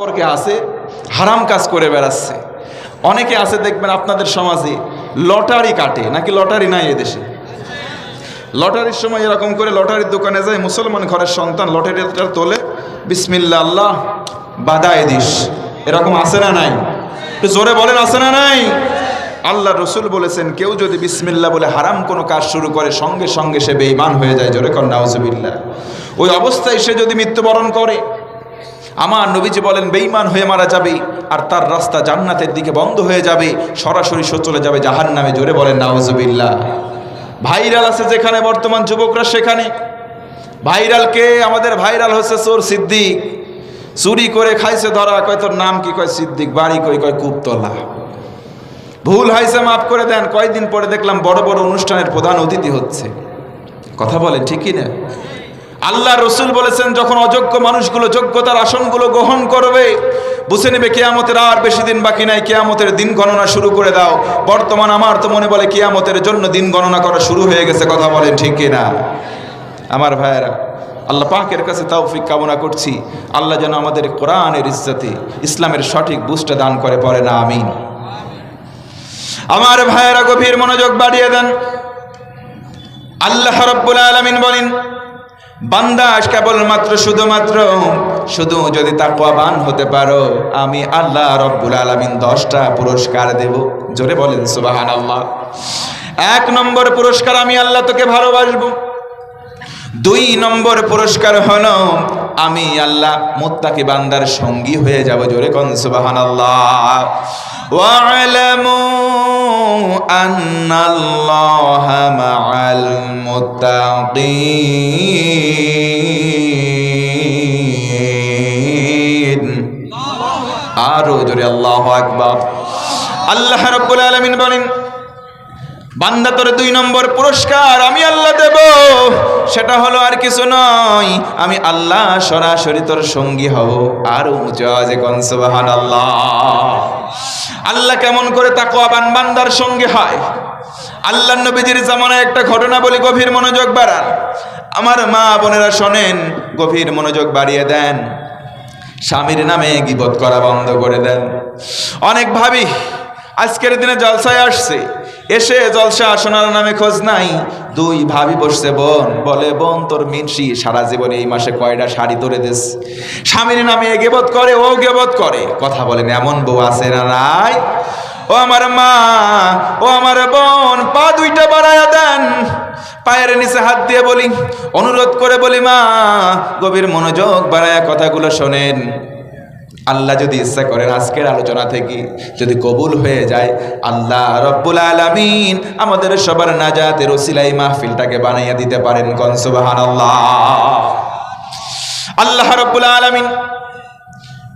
সম্পর্কে আছে হারাম কাজ করে বেড়াচ্ছে। অনেকে আছে দেখবেন আপনাদের সমাজে লটারি কাটে, নাকি লটারি নাই এদেশে? লটারির সময় এরকম করে লটারির দোকানে যায়, মুসলমান ঘরের সন্তান লটারিটা তোলে, বিসমিল্লাহ আল্লাহ বাদায় দিস, এরকম আছে না নাই? একটু জোরে বলেন, আছে না নাই? আল্লাহ রসুল বলেছেন, কেউ যদি বিসমিল্লাহ বলে হারাম কোনো কাজ শুরু করে সঙ্গে সঙ্গে সে বেঈমান হয়ে যায়। জোরে কর নাউজুবিল্লাহ। ওই অবস্থায় সে যদি মৃত্যুবরণ করে, আমার নবীজি বলেন বেঈমান হয়ে মারা যাবে, আর তার রাস্তা জান্নাতের দিকে বন্ধ হয়ে যাবে, সরাসরি সে চলে যাবে জাহান্নামে। জোরে বলেন নাউজুবিল্লাহ। ভাইরাল আছে যেখানে বর্তমান যুবকরা সেখানে ভাইরাল। কে আমাদের ভাইরাল হচ্ছে চোর সিদ্দিক, চুরি করে খাইছে ধরা, কয় তোর নাম কি? কয় সিদ্দিক। বাড়ি কই? কয় কুপতলা। ভুল হয়েছে মাফ করে দেন। কয়েকদিন পরে দেখলাম বড় বড় অনুষ্ঠানের প্রধান অতিথি হচ্ছে। কথা বলেন ঠিক কি না? আল্লাহ রসুল বলেছেন, যখন অযোগ্য মানুষগুলো যোগ্যতার আসনগুলো গ্রহণ করবে, বুঝে নেবে কিয়ামতের আর বেশি দিন বাকি নাই, কিয়ামতের দিন গণনা শুরু করে দাও। বর্তমান আমার তো মনে বলে কিয়ামতের জন্য দিন গণনা করা শুরু হয়ে গেছে। কথা বলেন ঠিক কি না? আমার ভাইয়েরা, আল্লাহ পাকের কাছে তৌফিক কামনা করছি, আল্লাহ যেন আমাদের কোরআনের ইজ্জতে ইসলামের সঠিক বুঝটা দান করে, পড়ে না আমিন। আমার ভাইয়েরা, গভীর মনোযোগ বাড়িয়ে দেন। আল্লাহ রাব্বুল আলামিন বলেন, বান্দা কেবলমাত্র শুধু যদি তাকওয়াবান হতে পারো, আমি আল্লাহ রাব্বুল আলামিন 10টা পুরস্কার দেব। জোরে বলেন সুবহানাল্লাহ। 1 নম্বর পুরস্কার, আমি আল্লাহ তোকে ভালোবাসবো। 2 নম্বর পুরস্কার হলো, আমি আল্লাহ মুত্তাকি বান্দার সঙ্গী হয়ে যাব। জোরে কোন সুবহানাল্লাহ। ওয়া'লামু আন্নাল্লাহা মা'আল মুত্তাকিন। আরো জোরে আল্লাহু আকবার। আল্লাহ রাব্বুল আলামিন বলেন, বান্দা তোর 2 নম্বর পুরস্কার আমি আল্লাহ দেব। সেটা হলো আর কিছু নয়, আমি আল্লাহ সরাসরি তোর সঙ্গী হব। আর উঁচু আওয়াজে কোন সুবহানাল্লাহ। আল্লাহ কেমন করে তাকওয়াবান বান্দার সঙ্গে হয়? আল্লাহর নবীজির জামানায় একটা ঘটনা বলি, গভীর মনোযোগ বাড়ান। আমার মা বোনেরা শোনেন, গভীর মনোযোগ বাড়িয়ে দেন। স্বামীর নামে গীবত করা বন্ধ করে দেন। অনেক ভাবি আজকের দিনে জলসায় আসছে, এসে জলসা শোনার নামে খোঁজ নাই। 2 ভাবি বসছে, বোন বলে, বোন তোর মিনসি সারা জীবনে এই মাসে কয়টা শাড়ি ধরে দিস। স্বামীর নামে গেবত করে, ও গেবত করে। কথা বলেন, এমন বউ আছে না নাই? ও আমার মা, ও আমার বোন, পা 2টা বাড়ায়া দেন। পায়ের নিচে হাত দিয়ে বলি, অনুরোধ করে বলি, মা গভীর মনোযোগ বাড়ায়া কথাগুলো শোনেন। আল্লাহ যদি ইচ্ছা করেন আজকের আলোচনা থেকে যদি কবুল হয়ে যায়, আল্লাহ রাব্বুল আলামিন আমাদের সবার নাজাতের ওসিলায় মাহফিলটাকে বানাইয়া দিতে পারেন। কোন সুবহানাল্লাহ। আল্লাহ রাব্বুল আলামিন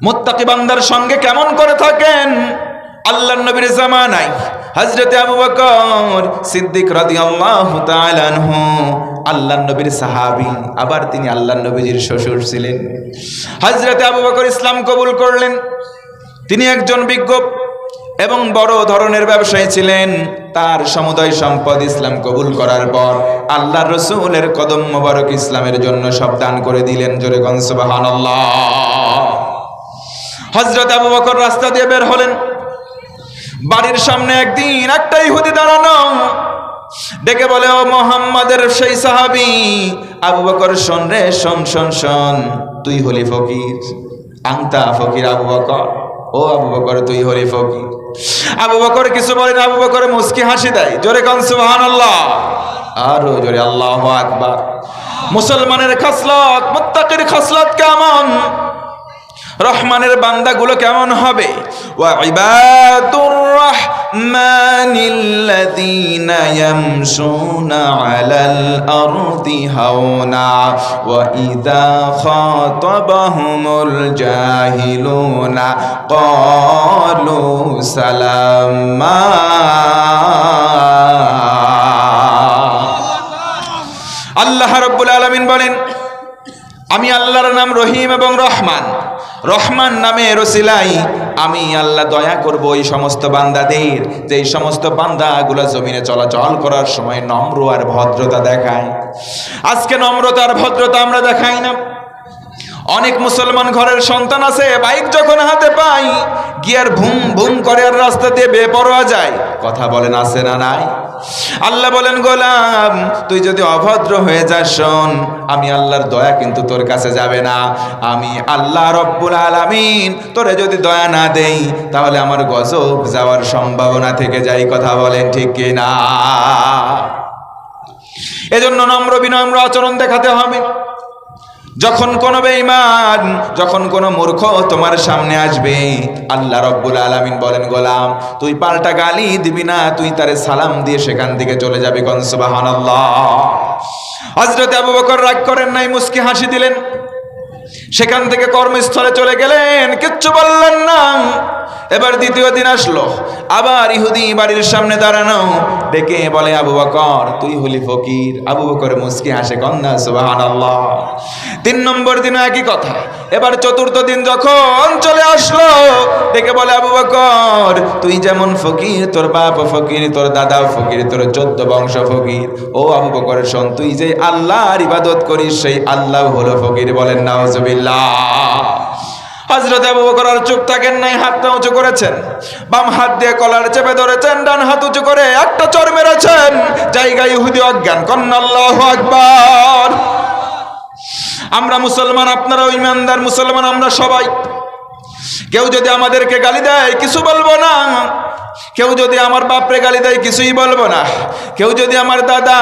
মুত্তাকি বান্দার সঙ্গে কেমন করে থাকেন? আল্লাহর নবীর জামানায় হযরতে আবু বকর সিদ্দিক রাদিয়াল্লাহু তাআলা আনহু, আল্লাহর নবীর সাহাবী, আবার তিনি আল্লাহর নবীজির শ্বশুর ছিলেন। হযরতে আবু বকর ইসলাম কবুল করলেন। তিনি একজন বিজ্ঞ এবং বড় ধরনের ব্যবসায়ী ছিলেন। তার সমুদয় সম্পদ ইসলাম কবুল করার পর আল্লাহর রাসূলের কদম মোবারক ইসলামের জন্য সব দান করে দিলেন। জোরে কোন সুবহানাল্লাহ। হযরত আবু বকর রাস্তা দিয়ে বের হলেন। বাড়ির সামনে একদিন একটা ইহুদি দাঁড়ানো, ডেকে বলে, ও মুহাম্মাদের সেই সাহাবী আবু বকর, শোন রে, শোন, তুই হলি ফকির। আনতা ফকির আবু বকর। ও আবু বকর, তুই হলি ফকির। আবু বকর কিছু বলেন, আবু বকর মুস্কি হাসি দেয়। জোরে কোন সুবহানাল্লাহ। আরো জোরে আল্লাহু আকবার। মুসলমানের খাসলত, মুত্তাকির খাসলত কেমন? রহমানের বান্দাগুলো কেমন হবে? ওয়া ইবাদুর রাহমানিল্লাযীনা ইয়ামশুনা আলাল আরদি হাওনা ওয়া ইযা খাতাবাহুমুল জাহিলুনা ক্বালু সালামা। আল্লাহ রাব্বুল আলামিন বলেন, আমি আল্লাহর নাম রহিম এবং রহমান। রহমান নামের ওসিলায় আমি আল্লাহ দয়া করব এই সমস্ত বান্দাদের, যে এই সমস্ত বান্দাগুলো জমিনে চলাচল করার সময় নম্র আর ভদ্রতা দেখায়। আজকে নম্রতা আর ভদ্রতা আমরা দেখাই না। অনেক মুসলমান ঘরের সন্তান আছে, বাইক যখন হাতে পাই গিয়ার ভুম ভুম করে আর রাস্তা দিয়ে বেপরোয়া যায়। কথা বলেন আছে না নাই? আল্লাহ বলেন, গোলাম তুই যদি অভদ্র হয়ে যাস, শোন আমি আল্লাহর দয়া কিন্তু তোর কাছে যাবে না। আমি আল্লাহ রব্বুল আলামিন তোরে যদি দয়া না দেই তাহলে আমার গজব যাওয়ার সম্ভাবনা থেকে যায়। কথা বলেন ঠিক কি না? এজন্য নম্র বিনম্র আচরণ দেখাতে হবে। যখন কোনো বেঈমান, যখন কোনো মূর্খ তোমার সামনে আসবে, আল্লাহ রব্বুল আলামিন বলেন, গোলাম তুই পাল্টা গালি দিবি না, তুই তারে সালাম দিয়ে সেখান থেকে চলে যাবি। কোন সুবহানাল্লাহ। হযরত আবু বকর রাগ করেন নাই, মুস্কি হাসি দিলেন, সেখান থেকে কর্মস্থলে চলে গেলেন, কিচ্ছু বললেন না। এবার দ্বিতীয় দিন আসলো, আবার ইহুদি বাড়ির সামনে দাঁড়ানো, ডেকে বলে, আবু বকর তুই হলি ফকির। আবু বকর মুস্কি হাসে, কন্যা সুবহানাল্লাহ। 3 নম্বর দিনে একই কথা। এবার চতুর্থ দিন যখন চলে আসলো, ডেকে বলে, আবু বকর তুই যেমন ফকির, তোর বাপ ফকির, তোর দাদাও ফকির, তোর 14 বংশ ফকির। ও আবু বকর শোন, তুই যে আল্লাহর ইবাদত করিস সেই আল্লাহ হলো ফকির। বলেন নাউজুবিল্লাহ। হযরত আবু বকর আর চুপ থাকেন নাই, হাতটা উঁচু করেছেন, বাম হাত দিয়ে কলার চেপে ধরেছেন, ডান হাত উঁচু করে একটা চড় মেরেছেন, জায়গায় ইহুদি অজ্ঞান। কন্না আল্লাহু আকবার। আমরা মুসলমান, আপনারাও ইমানদার মুসলমান, আমরা সবাই। কেউ যদি আমাদেরকে গালি দেয় কিছু বলবো না, কেউ যদি আমার বাপরে গালি দেয় কিছুই বলবো না, কেউ যদি আমার দাদা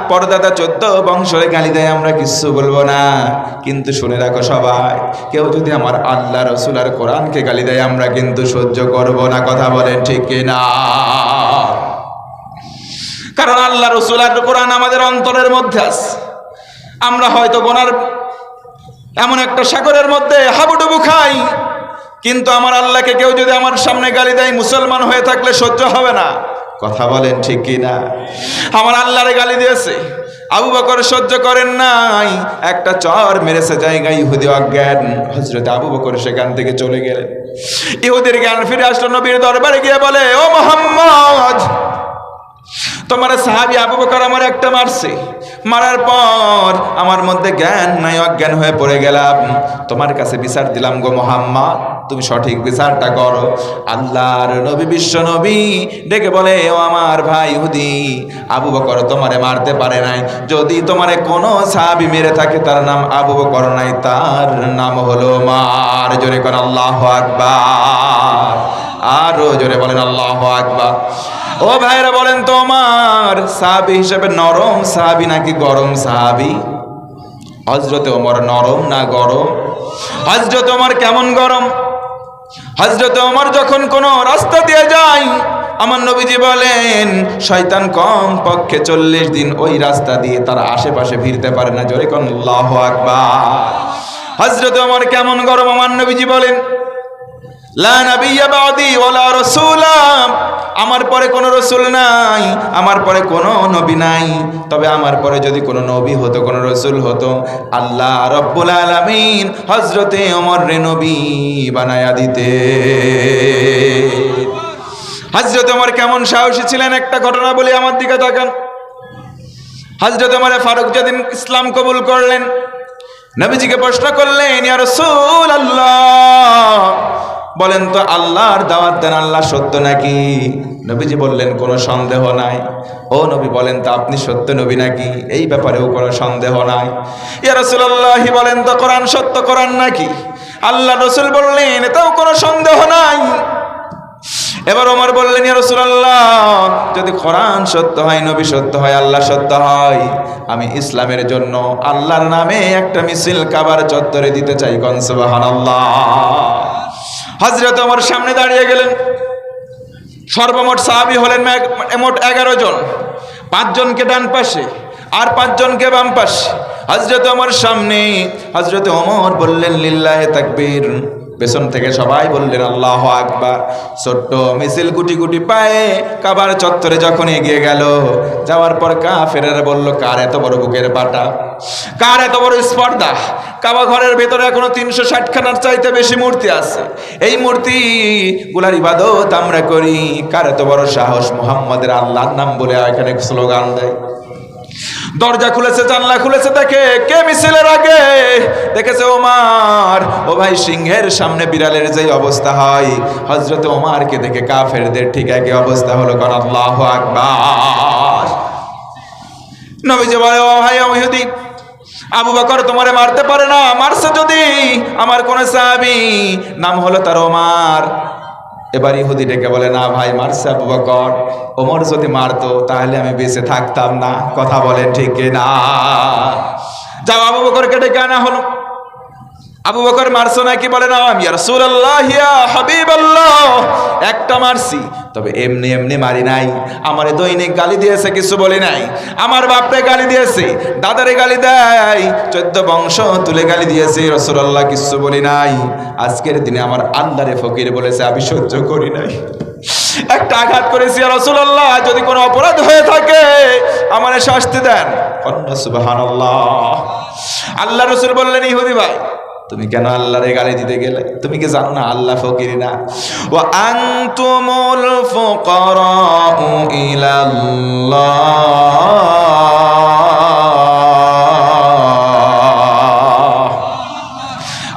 পরদাদা 14 বংশরে গালি দেয় আমরা কিছু বলবো না। কিন্তু শুনে রাখো সবাই, কেউ যদি আমার আল্লাহ রসুল আর কোরআনকে গালি দেয় আমরা কিন্তু সহ্য করব না। কথা বলেন ঠিক কিনা? কারণ আল্লাহ রসুল আর কোরআন আমাদের অন্তরের মধ্যে আছে। আমরা হয়তো গোনার এমন একটা সাগরের মধ্যে হাবুডুবু খাই, কিন্তু আমার আল্লাহকে কেউ যদি আমার সামনে গালি দেয়, মুসলমান হয়ে থাকলে সহ্য হবে না। কথা বলেন ঠিক কি না? আমার আল্লাহরে গালি দিয়েছে, আবু বকর সহ্য করেন নাই, একটা চর মেরেছে, জায়গায় ইহুদি অজ্ঞান। হযরত আবু বকর সেখান থেকে চলে গেলেন। ইহুদির জ্ঞান ফিরে আসলো, নবীর দরবারে গিয়ে বলে, ও মুহাম্মদ তোমার সাহাবী আবু বকর আমার একটা মারছে, মারার পর আমার মধ্যে জ্ঞান নাই, অজ্ঞান হয়ে পড়ে গেলাম, তোমার কাছে বিচার দিলাম গো মুহাম্মদ, তুমি সঠিক বিচারটা করো। আল্লাহর নবী বিশ্ব নবী ডেকে বলে, ও আমার ভাই ইহুদি, আবু বকর তোমারে মারতে পারে নাই। যদি তোমারে কোনো সাহাবী মেরে থাকে তার নাম আবু বকর নাই, তার নাম হলো মার। জোরে কোন আল্লাহু আকবার। আরো জোরে বলেন আল্লাহু আকবার। ও ভাইরা বলেন, তোমার সাহাবী হিসেবে নরম সাহাবী নাকি গরম সাহাবী? হযরত ওমর নরম না গরম? হযরত ওমর কেমন গরম? হযরত ওমর যখন কোন রাস্তা দিয়ে যায়, আমার নবীজি বলেন শয়তান কম পক্ষে 40 দিন ওই রাস্তা দিয়ে তার আশেপাশে ভিড়তে পারে না। জোরে কোন আল্লাহু আকবার। হযরত ওমর কেমন গরম? আমার নবীজি বলেন, লা নাবিয়্যা বা'দি ওয়ালা রাসূলা, আমার পরে কোনো রসুল নাই, আমার পরে কোনো নবী নাই, তবে আমার পরে যদি কোনো নবী হতো, কোনো রসুল হতো, আল্লাহ রব্বুল আলামিন হযরতে ওমর রে নবী বানায়া দিতে। হযরত ওমর কেমন সাহসী ছিলেন, একটা ঘটনা বলি, আমার দিকে তাকান। হযরত ওমর ফারুক যেদিন ইসলাম কবুল করলেন, নবীজিকে প্রশ্ন করলেন, ইয়া রাসূলুল্লাহ বলেন তো আল্লাহর দাওয়াত দেন আল্লাহ সত্য নাকি? নবীজি বললেন কোনো সন্দেহ নাই। ও নবী বলেন তো আপনি সত্য নবী নাকি? এই ব্যাপারেও কোনো সন্দেহ নাই। ইয়া রাসূলুল্লাহ বলেন তো কোরআন সত্য কোরআন নাকি? আল্লাহ রাসূল বললেন এটাও কোনো সন্দেহ নাই। এবার ওমর বললেন, ইয়া রাসূলুল্লাহ যদি কোরআন সত্য হয়, নবী সত্য হয়, আল্লাহ সত্য হয়, আমি ইসলামের জন্য আল্লাহর নামে একটা মিছিল কাবার চত্বরে দিতে চাই। কোন সুবহানাল্লাহ। হযরত ওমর সামনে দাঁড়িয়ে গেলেন। সর্বমোট সাহাবী হলেন মোট 11 জন, 5 জনকে ডান পাশে আর 5 জনকে বাম পাশে। হযরত ওমর সামনে, হযরত ওমর বললেন লিল্লাহি তাকবীর, পেছন থেকে সবাই বললেন আল্লাহু আকবার। ছোট্ট মিছিল গুটি গুটি পায়ে কাবার চত্বরে যখন এগিয়ে গেল, যাওয়ার পর কাফেরেরা বলল, কার এত বড় বুকের পাটা, কার এত বড় স্পর্ধা? কাবা ঘরের ভেতরে এখনো 360 খানার চাইতে বেশি মূর্তি আছে, এই মূর্তি গুলার ইবাদত আমরা করি, কার এত বড় সাহস মুহাম্মাদের আল্লাহর নাম বলে এখানে স্লোগান দেয়। দরজা খুলেছে, জানলা খুলেছে, দেখে কে মিছিলের আগে, দেখেছে ওমর। ও ভাই, সিংহের সামনে বিড়ালের যে অবস্থা হয়, হযরত ওমরকে দেখে কাফেরদের ঠিক একই অবস্থা হলো। কারণ আল্লাহু আকবার। নবীজি বলে, ও ভাই ইহুদি, আবু বকর তোমারে মারতে পারে না, মারছে যদি আমার কোন সাহাবী, নাম হলো তার ওমর। এবার ইহুদি ডেকে বলে, না ভাই, মারছে আবু বকর, ওমর যদি মারতো তাহলে আমি বেঁচে থাকতাম না। কথা বলেন ঠিক না? যাও, আবু বকরকে ডেকে আনা হলো। আবু বকর মারছো নাকি? বলে, না ইয়া রাসূলুল্লাহ, ইয়া হাবিবাল্লাহ, একটা মারছি, তবে এমনি এমনি মারি নাই। আমারে দৈনিক গালি দিয়েছে, কিছু বলি নাই। আমার বাপরে গালি দিয়েছে, দাদারে গালি দেয়, 14 বংশ তুলে গালি দিয়েছে, রাসূলুল্লাহ কিছু বলি নাই। আজকের দিনে আমার আল্লাহরে ফকির বলেছে, আমি সহ্য করি নাই। একটা আঘাত করেছি, ইয়া রাসূলুল্লাহ, যদি কোনো অপরাধ হয়ে থাকে আমারে শাস্তি দেন। সুবহানাল্লাহ। আল্লাহ রাসূল বললেন, ইহুদি ভাই, তুমি কেন আল্লাহরে গালি দিতে গেলে? তুমি কি জানো না আল্লাহ ফকির না? ওয়া আনতুমুল ফুকারাউ ইলাল্লাহ।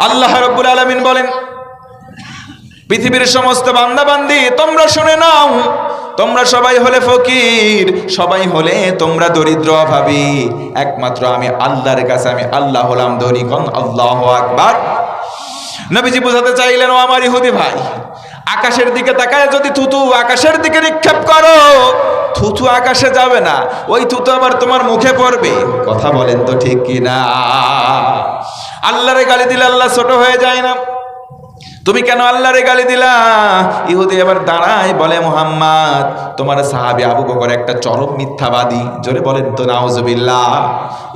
আল্লাহ রাব্বুল আলামিন বলেন, পৃথিবীর সমস্ত বান্দাবান্দি তোমরা শুনে নাও, তোমরা সবাই হলে ফকির, সবাই হলে তোমরা দরিদ্র অভাবী, একমাত্র আমি আল্লাহর কাছে আমি আল্লাহ হলাম ধনী। কোন আল্লাহু আকবার। নবীজি বুঝাতে চাইলেন, ও আমার ইহুদি ভাই, আকাশের দিকে তাকায় যদি থুতু আকাশের দিকে নিক্ষেপ করো, থুতু আকাশে যাবে না, ওই থুতু আবার তোমার মুখে পড়বে। কথা বলেন তো ঠিক কি না? আল্লাহরে গালি দিলে আল্লাহ ছোট হয়ে যায় না? তুমি কেন আল্লাহরে গালি দিলা? ইহুদি এবার দাঁড়ায়, বলে, মুহাম্মদ, তোমার সাহাবী আবু বকর একটা চরম মিথ্যাবাদী। জোরে বলেন তো নাউজুবিল্লাহ।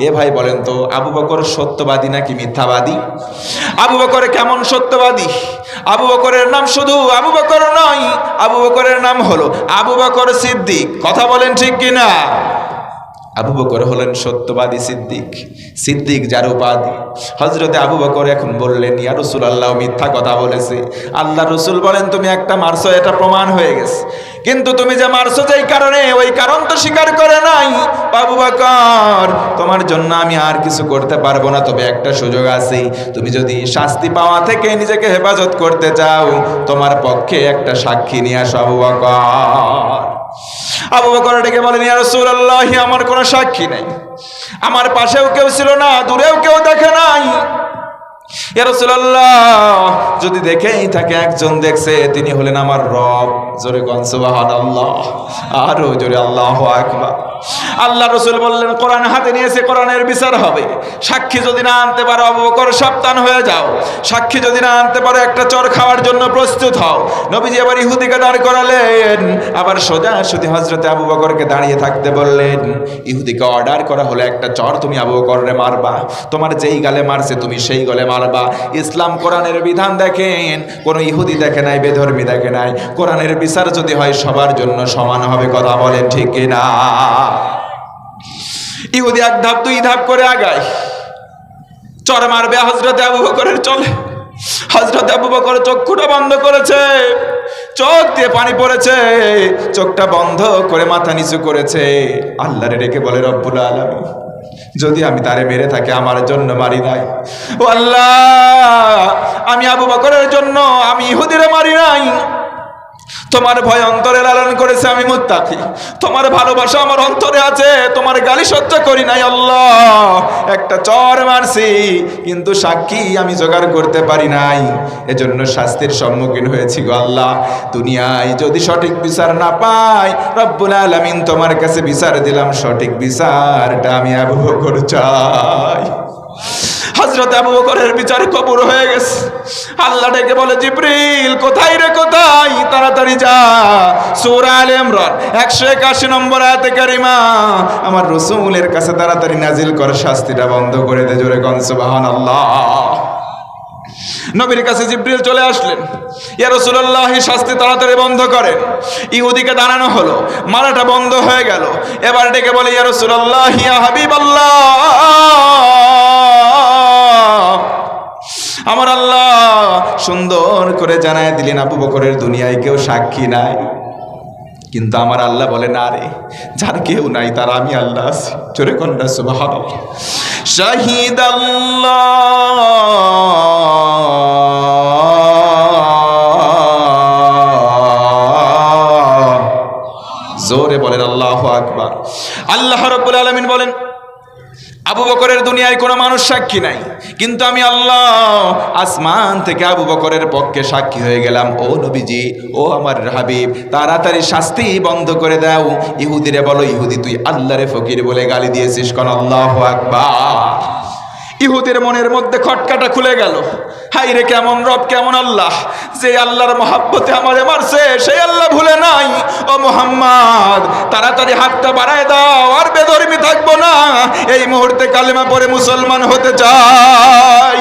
এ ভাই বলেন তো, আবু বকর সত্যবাদী নাকি মিথ্যাবাদী? আবু বকর কেমন সত্যবাদী? আবু বকরের নাম শুধু আবু বকর নয়, আবু বকরের নাম হলো আবু বকর সিদ্দিক। কথা বলেন ঠিক কিনা? আবু বকর হলেন সত্যবাদী সিদ্দিক। সিদ্দিক যার উপাধি। হযরতে আবু বকর এখন বললেন, ইয়া রাসূলুল্লাহ, মিথ্যা কথা বলেছে। আল্লাহ রাসূল বলেন, তুমি একটা মারছো, এটা প্রমাণ হয়ে গেছে, কিন্তু তুমি যে মারছো যেই কারণে, ওই কারণ তো স্বীকার করে নাই। আবু বকর, তোমার জন্য আমি আর কিছু করতে পারবো না, তবে একটা সুযোগ আছে। তুমি যদি শাস্তি পাওয়া থেকে নিজেকে হেফাজত করতে চাও, তোমার পক্ষে একটা সাক্ষী নিয়ে আসো। আবু বকর আবু বকর ডেকে বলেন, ইয়া রাসূলুল্লাহ, আমার কোনো সাক্ষী নেই, আমার পাশেও কেউ ছিল না, দূরেও কেউ দেখে নাই। ইয়া রাসূলুল্লাহ, যদি দেখেই থাকে, একজন দেখছে, তিনি হলেন আমার রব। জোরে কোন সুবহানাল্লাহ, আরো জোরে আল্লাহু আকবার। আল্লাহ রাসূল বললেন, কোরআন হাতে নিয়েছে, কোরআনের বিচার হবে। সাক্ষী যদি না আনতে পারো আবু বকর, সাবধান হয়ে যাও। সাক্ষী যদি না আনতে পারো, একটা চর খাওয়ার জন্য প্রস্তুত হও। নবীজি আবার ইহুদিকে দাঁড় করালেন, আবার সোজাসুজি হযরতে আবু বকরকে দাঁড়িয়ে থাকতে বললেন। ইহুদিকে অর্ডার করা হলো, একটা চর তুমি আবু বকররে মারবা, তোমার যেই গালে মারছে তুমি সেই গালে মারবা। ইসলাম কোরআনের বিধান দেখেন, কোনো ইহুদি দেখে নাই, বেধর্মী দেখে নাই। কোরআনের বিচার যদি হয়, সবার জন্য সমান হবে। কথা বলেন ঠিক কিনা? ইহুদি এক ধাপ দুই ধাপ করে আগায়, চর মারবে হযরতে আবু বকরের চলে। হযরতে আবু বকর চক্ষুটা বন্ধ করেছে, চোখ দিয়ে পানি পড়েছে, চোখটা বন্ধ করে মাথা নিচু করেছে। আল্লাহরে ডেকে বলে, রব্বুল আলামিন, যদি আমি তারে মেরে থাকি, আমার জন্য মারি নাই। ও আল্লাহ, আমি আবু বকরের জন্য আমি ইহুদিরে মারি নাই। তোমার ভয় অন্তরে লালন করেছে, আমি মুত্তাকি। তোমার ভালোবাসা আমার অন্তরে আছে, তোমার গালি সহ্য করি নাই। আল্লাহ, একটা চর মারছি, কিন্তু সাক্ষী আমি জোগাড় করতে পারি নাই, এজন্য শাস্তির সম্মুখীন হয়েছি গো আল্লাহ। দুনিয়ায় যদি সঠিক বিচার না পাই, রব্বুল আলামিন তোমার কাছে বিচার দিলাম, সঠিক বিচারটা আমি আবু বকর চাই। হযরত আবু বকরের বিচার কবুল হয়ে গেছে। আল্লাহ ডেকে বলে, জিবরিল, কোথায় রে কোথায়, তাড়াতাড়ি যা। সূরা আলে ইমরান 181 নম্বর আয়াতে কারিমা, আমার রাসূলের কাছে তাড়াতাড়ি নাজিল কর, শাস্তিটা বন্ধ করে দে। জোরে কোন সুবহানাল্লাহ। নবীর কাছে জিবরিল চলে আসলেন, ইয়া রাসূলুল্লাহ, শাস্তি তাড়াতাড়ি বন্ধ করেন। ইহুদিকে দাঁড়ানো হলো, মারাটা বন্ধ হয়ে গেল। এবার ডেকে বলে, ইয়া রাসূলুল্লাহ, ইয়া হাবিবাল্লাহ, আমার আল্লাহ সুন্দর করে জানায় দিলেন, আবু বকরের দুনিয়ায় কেউ সাক্ষী নাই। কিন্তু আমার আল্লাহ বলে না রে, যার কেউ নাই তার আমি আল্লাহ আছি। জোরে কন্যা সুবহানাল্লাহ। শাহিদাল্লাহ, জোরে বলেন আল্লাহু আকবার। আল্লাহ রাব্বুল আলামিন বলেন, আবু বকরের দুনিয়ায় কোনো মানুষ সাক্ষী নাই, কিন্তু আমি আল্লাহ আসমান থেকে আবু বকরের পক্ষে সাক্ষী হয়ে গেলাম। ও নবীজি, ও আমার হাবিব, তাড়াতাড়ি শাস্তি বন্ধ করে দাও। ইহুদিরে বলো, ইহুদি তুই আল্লাহরে ফকির বলে গালি দিয়েছিস, কোন আল্লাহু আকবার। ইহুদির মনের মধ্যে খটকাটা খুলে গেল। হাই রে, কেমন রব, কেমন আল্লাহ, যে আল্লাহর মহাব্বতে আমারে মারছে সেই আল্লাহ ভুলে নাই। ও মুহাম্মদ, তাড়াতাড়ি হাতটা বাড়ায় দাও, আর বেধর্মী থাকবো না, এই মুহূর্তে কালেমা পড়ে মুসলমান হতে চাই।